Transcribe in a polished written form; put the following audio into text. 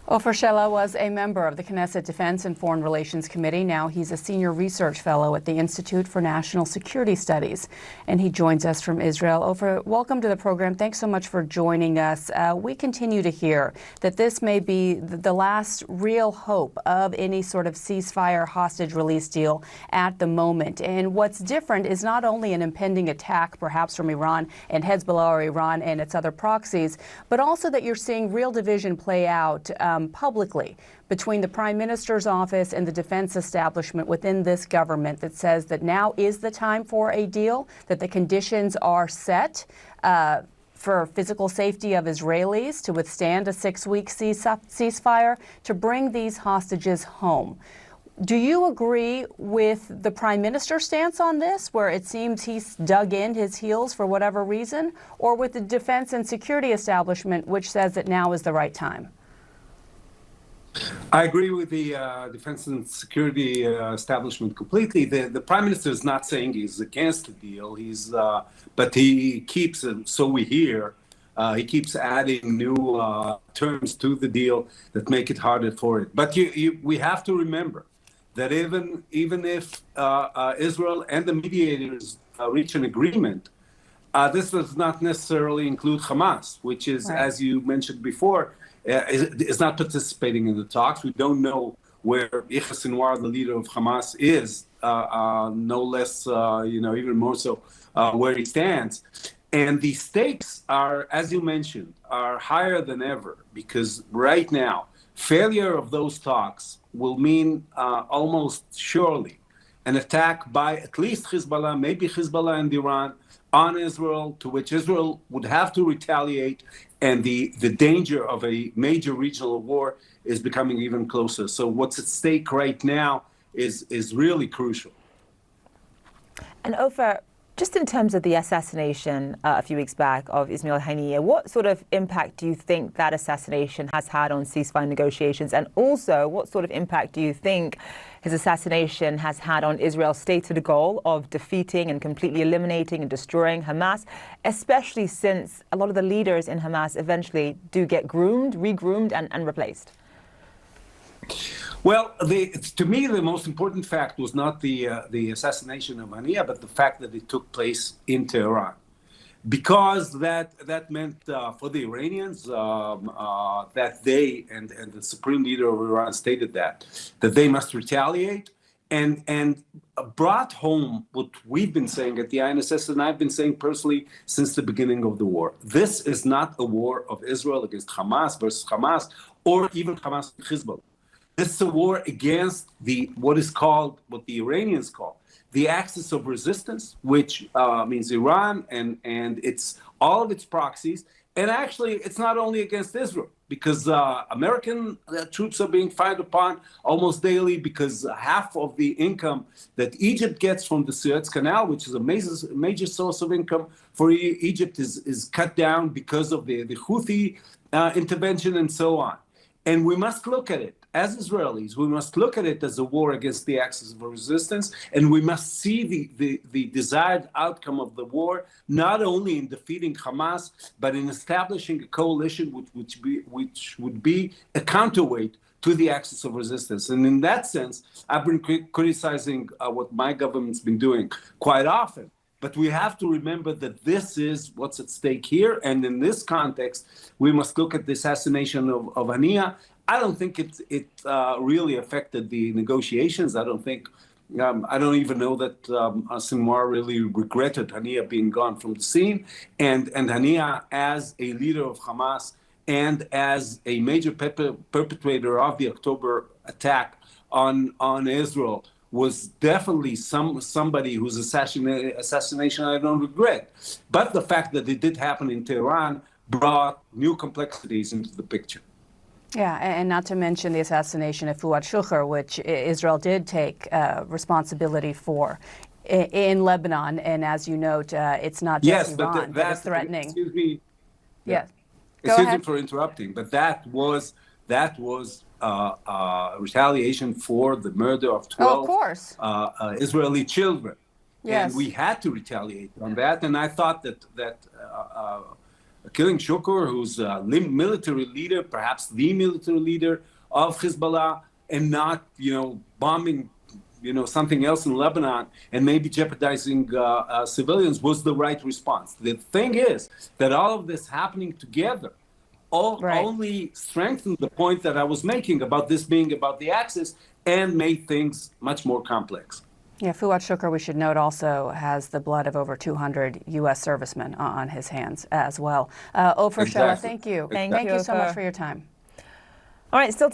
Ofer Shelah was a member of the Knesset Defense and Foreign Relations Committee. Now he's a senior research fellow at the Institute for National Security Studies, and he joins us from Israel. Ofer, welcome to the program. Thanks so much for joining us. We continue to hear that this may be the last real hope of any sort of ceasefire hostage release deal at the moment. And what's different is not only an impending attack, perhaps from Iran and Hezbollah or Iran and its other proxies, but also that you're seeing real division play out publicly between the Prime Minister's office and the defense establishment within this government that says that now is the time for a deal, that the conditions are set for physical safety of Israelis to withstand a 6-week ceasefire to bring these hostages home. Do you agree with the Prime Minister's stance on this, where it seems he's dug in his heels for whatever reason, or with the defense and security establishment, which says that now is the right time? I agree with the defense and security establishment completely. The prime minister is not saying he's against the deal. But he keeps, so we hear, he keeps adding new terms to the deal that make it harder for it. But we have to remember that even if Israel and the mediators reach an agreement, this does not necessarily include Hamas, which is, right, as you mentioned before, is not participating in the talks. We don't know where Yahya Sinwar, the leader of Hamas, is, no less, even more so, where he stands. And the stakes are, as you mentioned, are higher than ever, because right now, failure of those talks will mean almost surely an attack by at least Hezbollah, maybe Hezbollah and Iran, on Israel, to which Israel would have to retaliate, and the danger of a major regional war is becoming even closer. So what's at stake right now is really crucial. And Ofer, just in terms of the assassination a few weeks back of Ismail Haniyeh, what sort of impact do you think that assassination has had on ceasefire negotiations? And also, what sort of impact do you think his assassination has had on Israel's stated goal of defeating and completely eliminating and destroying Hamas, especially since a lot of the leaders in Hamas eventually do get groomed, re-groomed, and replaced? Well, to me, the most important fact was not the assassination of Haniyeh, but the fact that it took place in Tehran. Because that meant for the Iranians that they, and the supreme leader of Iran stated that they must retaliate, and brought home what we've been saying at the INSS, and I've been saying personally since the beginning of the war. This is not a war of Israel against Hamas versus Hamas, or even Hamas and Hezbollah. This is a war against what the Iranians call the axis of resistance, which means Iran and it's all of its proxies. And actually, it's not only against Israel, because American troops are being fired upon almost daily, because half of the income that Egypt gets from the Suez Canal, which is a major source of income for Egypt, is cut down because of the Houthi intervention and so on. And we must look at it, as Israelis, we must look at it as a war against the axis of resistance, and we must see the desired outcome of the war, not only in defeating Hamas, but in establishing a coalition which would be a counterweight to the axis of resistance. And in that sense, I've been criticizing what my government's been doing quite often. But we have to remember that this is what's at stake here. And in this context, we must look at the assassination of Haniyeh. I don't think it really affected the negotiations. I don't even know that Sinwar really regretted Haniyeh being gone from the scene. And Haniyeh, as a leader of Hamas and as a major perpetrator of the October attack on Israel, was definitely somebody whose assassination I don't regret. But the fact that it did happen in Tehran brought new complexities into the picture. Yeah, and not to mention the assassination of Fuad Shukr, which Israel did take responsibility for in Lebanon. And as you note, it's not just Iran that is threatening. Excuse me. Yes. Excuse me for interrupting, but that was retaliation for the murder of 12 Israeli children. Yes. And we had to retaliate on that. And I thought that killing Shukr, who's a military leader, perhaps the military leader of Hezbollah, and not, bombing, something else in Lebanon and maybe jeopardizing civilians was the right response. The thing is that all of this happening together only strengthened the point that I was making about this being about the Axis and made things much more complex. Yeah, Fuad Shukr, we should note, also has the blood of over 200 U.S. servicemen on his hands as well. Ofer, Shelah, thank you. Thank you so Ofer. much for your time. All right, still